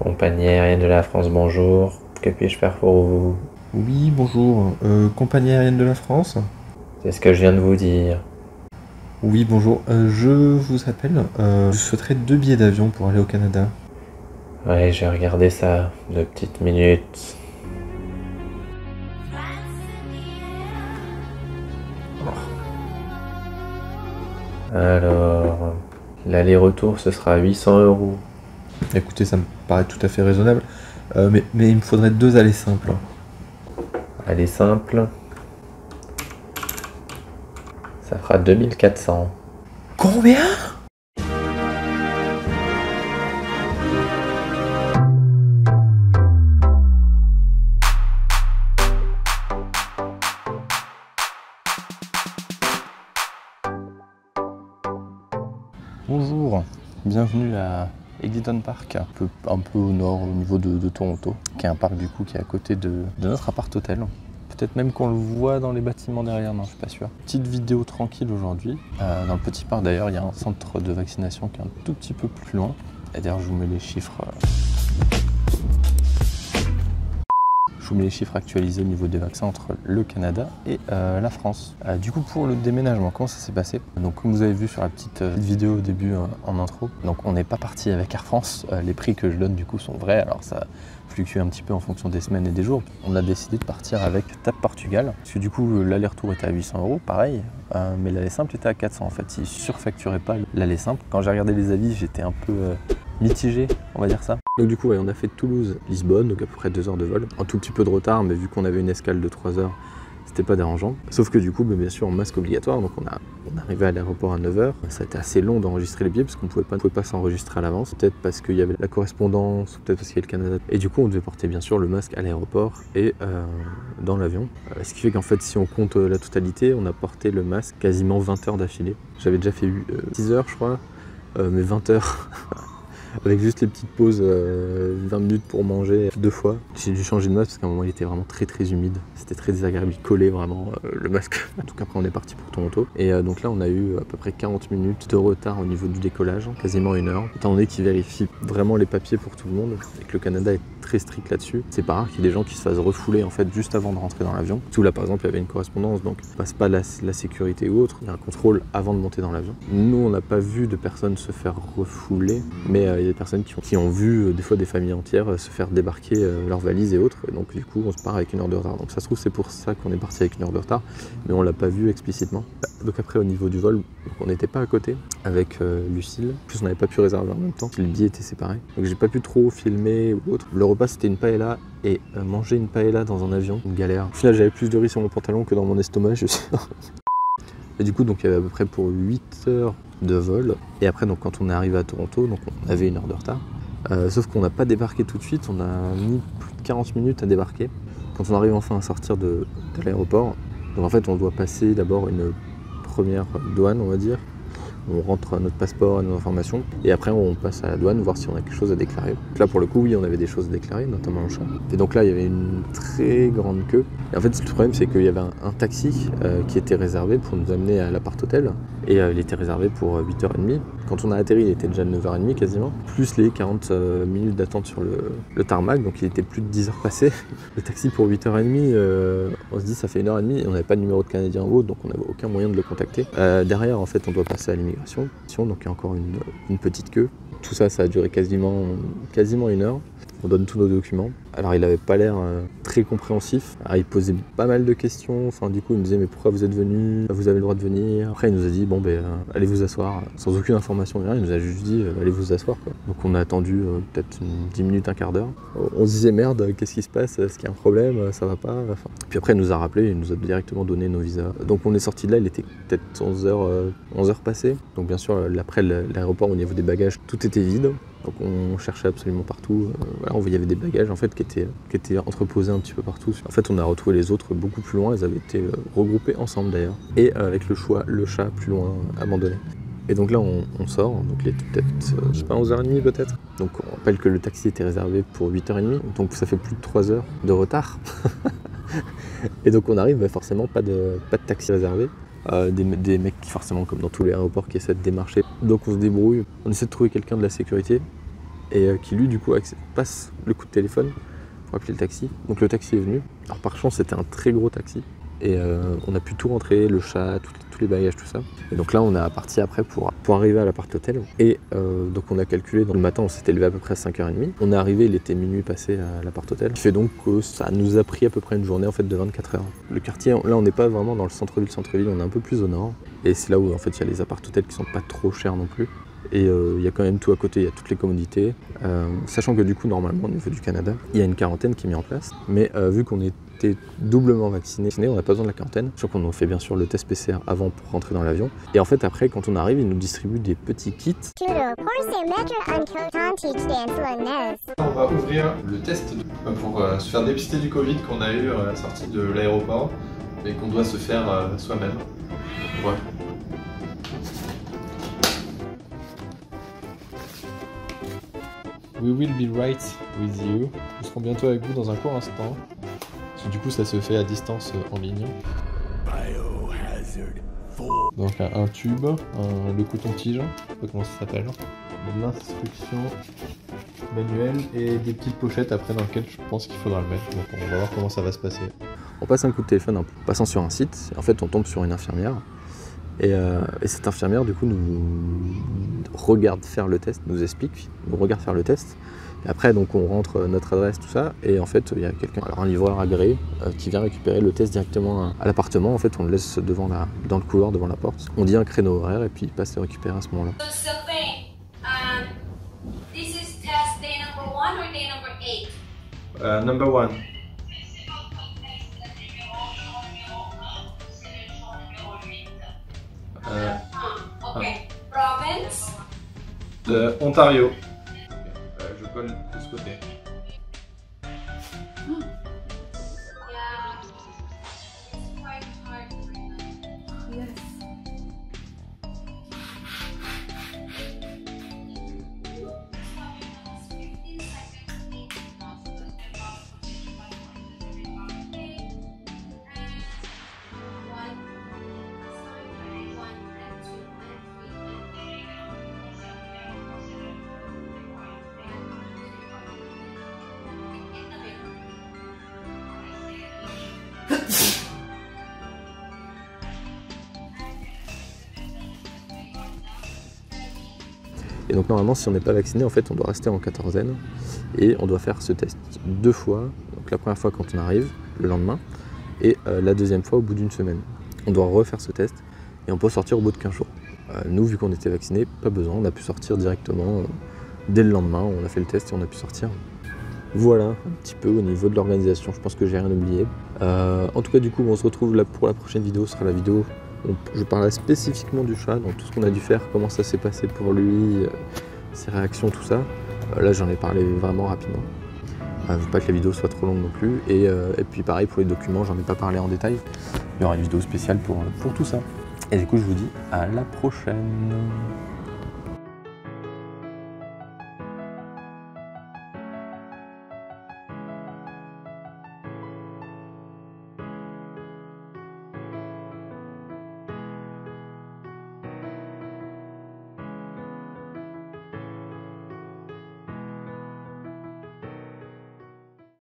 Compagnie aérienne de la France, bonjour. Que puis-je faire pour vous? Oui, bonjour. Compagnie aérienne de la France? C'est ce que je viens de vous dire. Oui, bonjour. Je vous appelle. Je souhaiterais 2 billets d'avion pour aller au Canada. Ouais, j'ai regardé ça. 2 petites minutes. Alors, l'aller-retour, ce sera 800 €. Écoutez, ça me paraît tout à fait raisonnable. Mais il me faudrait 2 allées simples. Aller simple. Ça fera 2400. Combien? Bonjour, bienvenue à Eglinton Park, un peu au nord, au niveau de Toronto, qui est un parc du coup qui est à côté de notre appart-hôtel. Peut-être même qu'on le voit dans les bâtiments derrière, non, je suis pas sûr. Petite vidéo tranquille aujourd'hui. Dans le petit parc d'ailleurs, il y a un centre de vaccination qui est un tout petit peu plus loin. Et d'ailleurs, je vous mets les chiffres. Je vous mets les chiffres actualisés au niveau des vaccins entre le Canada et la France. Du coup, pour le déménagement, comment ça s'est passé? Donc, comme vous avez vu sur la petite vidéo au début en intro, donc on n'est pas parti avec Air France. Les prix que je donne du coup sont vrais, alors ça fluctue un petit peu en fonction des semaines et des jours. On a décidé de partir avec TAP Portugal, parce que du coup l'aller-retour était à 800 €, pareil, mais l'aller simple était à 400 en fait. Ils surfacturaient pas l'aller simple. Quand j'ai regardé les avis, j'étais un peu mitigé, on va dire ça. Donc du coup, ouais, on a fait Toulouse-Lisbonne, donc à peu près 2 heures de vol. Un tout petit peu de retard, mais vu qu'on avait une escale de 3 heures, c'était pas dérangeant. Sauf que du coup, bien sûr, masque obligatoire, donc on est arrivé à l'aéroport à 9 h. Ça a été assez long d'enregistrer les billets, parce qu'on pouvait pas s'enregistrer à l'avance. Peut-être parce qu'il y avait la correspondance, ou peut-être parce qu'il y avait le Canada. Et du coup, on devait porter bien sûr le masque à l'aéroport et dans l'avion. Ce qui fait qu'en fait, si on compte la totalité, on a porté le masque quasiment 20 heures d'affilée. J'avais déjà fait 6 heures, je crois, mais 20 heures. Avec juste les petites pauses, 20 minutes pour manger 2 fois. J'ai dû changer de masque parce qu'à un moment il était vraiment très humide. C'était très désagréable, il collait vraiment le masque. Donc après on est parti pour Toronto. Et donc là on a eu à peu près 40 minutes de retard au niveau du décollage, quasiment 1 heure. Étant donné qu'ils vérifient vraiment les papiers pour tout le monde et que le Canada est très strict là-dessus. C'est pas rare qu'il y ait des gens qui se fassent refouler en fait juste avant de rentrer dans l'avion. Tout là par exemple il y avait une correspondance, donc on passe pas la sécurité ou autre, il y a un contrôle avant de monter dans l'avion. Nous on n'a pas vu de personnes se faire refouler, mais il y a des personnes qui ont vu des fois des familles entières se faire débarquer leurs valises et autres, et donc du coup on se part avec 1 heure de retard. Donc ça se trouve c'est pour ça qu'on est parti avec 1 heure de retard, mais on l'a pas vu explicitement. Donc après au niveau du vol, on n'était pas à côté avec Lucille, en plus on n'avait pas pu réserver en même temps, le billet était séparé, donc j'ai pas pu trop filmer ou autre. Le repas c'était une paella, et manger une paella dans un avion, une galère. Au final j'avais plus de riz sur mon pantalon que dans mon estomac, je suis sûr. Et du coup donc il y avait à peu près pour 8 heures de vol, et après donc quand on est arrivé à Toronto, donc on avait 1 heure de retard, sauf qu'on n'a pas débarqué tout de suite, on a mis plus de 40 minutes à débarquer quand on arrive enfin à sortir de l'aéroport. Donc en fait on doit passer d'abord une première douane, on va dire. On rentre notre passeport et nos informations, et après on passe à la douane voir si on a quelque chose à déclarer. Donc là pour le coup oui, on avait des choses à déclarer, notamment le chat. Et donc là il y avait une très grande queue. Et en fait le problème c'est qu'il y avait un taxi qui était réservé pour nous amener à l'appart hôtel, et il était réservé pour 8h30. Quand on a atterri il était déjà 9h30 quasiment, plus les 40 minutes d'attente sur le tarmac, donc il était plus de 10 heures passées. Le taxi pour 8h30, on se dit ça fait 1h30, et on n'avait pas de numéro de Canadien en haut, donc on n'avait aucun moyen de le contacter. Derrière en fait on doit passer à l'immigration, donc il y a encore une petite queue. Tout ça, ça a duré quasiment 1 heure. On donne tous nos documents. Alors il avait pas l'air très compréhensif. Alors, il posait pas mal de questions. Enfin du coup il me disait mais pourquoi vous êtes venu? Vous avez le droit de venir. Après il nous a dit bon allez vous asseoir. Sans aucune information ni rien, il nous a juste dit allez vous asseoir quoi. Donc on a attendu peut-être 10 minutes, un quart d'heure. On se disait merde, qu'est-ce qui se passe? Est-ce qu'il y a un problème? Ça va pas? Enfin, puis après il nous a rappelé, il nous a directement donné nos visas. Donc on est sorti de là, il était peut-être 11 heures passées. Donc bien sûr après l'aéroport au niveau des bagages tout était vide. Donc on cherchait absolument partout, voilà, on voyait il y avait des bagages en fait qui étaient entreposés un petit peu partout. En fait on a retrouvé les autres beaucoup plus loin, ils avaient été regroupés ensemble d'ailleurs. Et avec le chat plus loin, abandonné. Et donc là on sort, donc il était peut-être, je sais pas, 11h30 peut-être. Donc on rappelle que le taxi était réservé pour 8h30, donc ça fait plus de 3 heures de retard. Et donc on arrive, forcément pas de taxi réservé. Des mecs forcément comme dans tous les aéroports qui essaient de démarcher. Donc on se débrouille, on essaie de trouver quelqu'un de la sécurité. et qui lui du coup passe le coup de téléphone pour appeler le taxi. Donc le taxi est venu. Alors par chance c'était un très gros taxi et on a pu tout rentrer, le chat, tous les bagages, tout ça. Et donc là on a parti après pour arriver à l'appart-hôtel. Et donc on a calculé, dans le matin on s'était levé à peu près à 5h30. On est arrivé, il était minuit passé à l'appart-hôtel. Ce qui fait donc que ça nous a pris à peu près une journée en fait de 24 heures. Le quartier, là on n'est pas vraiment dans le centre-ville, on est un peu plus au nord. Et c'est là où en fait il y a les appart-hôtels qui sont pas trop chers non plus. Et il y a quand même tout à côté, il y a toutes les commodités. Sachant que du coup, normalement, au niveau du Canada, il y a une quarantaine qui est mise en place. Mais vu qu'on était doublement vaccinés, on n'a pas besoin de la quarantaine. Sachant qu'on fait bien sûr le test PCR avant pour rentrer dans l'avion. Et en fait, après, quand on arrive, ils nous distribuent des petits kits. On va ouvrir le test pour se faire dépister du Covid qu'on a eu à la sortie de l'aéroport et qu'on doit se faire soi-même. Ouais. We will be right with you. Nous serons bientôt avec vous dans un court instant. Parce que du coup, ça se fait à distance en ligne. Donc un tube, le coton-tige, je sais pas comment ça s'appelle. L'instruction manuelle et des petites pochettes après dans lesquelles je pense qu'il faudra le mettre. Donc on va voir comment ça va se passer. On passe un coup de téléphone en passant sur un site. En fait, on tombe sur une infirmière. Et cette infirmière, du coup, nous regarde faire le test, nous explique, nous regarde faire le test. Et après, donc, on rentre notre adresse, tout ça. Et en fait, il y a quelqu'un, alors un livreur agréé, qui vient récupérer le test directement à l'appartement. En fait, on le laisse dans le couloir, devant la porte. On dit un créneau horaire et puis il passe le récupérer à ce moment-là. This is test day number 1 or day number 8? Number 1. Okay. Province? De Ontario. Je colle de ce côté. Yeah. It's quite hard to remember. Yes. Et donc normalement, si on n'est pas vacciné, en fait, on doit rester en quatorzaine et on doit faire ce test 2 fois. Donc la première fois quand on arrive, le lendemain, et la deuxième fois au bout d'une semaine. On doit refaire ce test et on peut sortir au bout de 15 jours. Nous, vu qu'on était vaccinés, pas besoin, on a pu sortir directement dès le lendemain. On a fait le test et on a pu sortir. Voilà un petit peu au niveau de l'organisation. Je pense que j'ai rien oublié. En tout cas, du coup, on se retrouve là pour la prochaine vidéo. Ce sera la vidéo. Je parlerai spécifiquement du chat, donc tout ce qu'on a dû faire, comment ça s'est passé pour lui, ses réactions, tout ça. Là, j'en ai parlé vraiment rapidement. Je ne veux pas que la vidéo soit trop longue non plus. Et puis pareil pour les documents, j'en ai pas parlé en détail. Il y aura une vidéo spéciale pour tout ça. Et du coup, je vous dis à la prochaine.